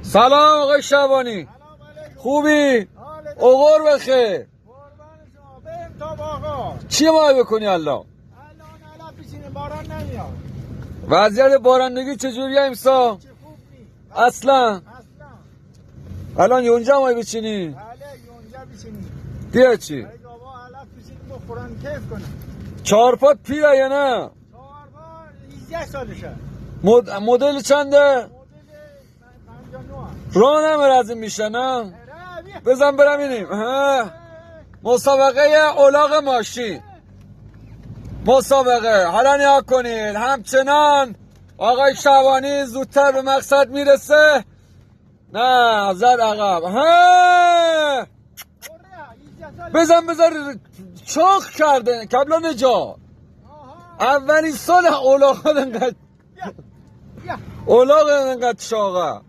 سلام آقای شعبانی. خوبی؟ اوغور بخیر. چی ماه بکنی الان؟ باران نمیاد. وضعیت بارندگی چجوریه امسا؟ اصلا الان یونجا ماه بچینی؟ بله یونجا بچینی. بیا چی؟ بابا حالا بچینی بخورن کیف کنن. چهارپات پیره یا نه؟ 4 بار 18 سالشه. مدل چنده؟ مدل 59. راه نمیره از این میشه نه؟ بزن برم اینیم. مسابقه اولاغ ماشین، مسابقه. حالا نیا کنید همچنان آقای شعبانی زودتر به مقصد میرسه. نه زد عقب. بزن چاق کرده کبلا نجات. اولین سال اولاغ انقدر چاقه.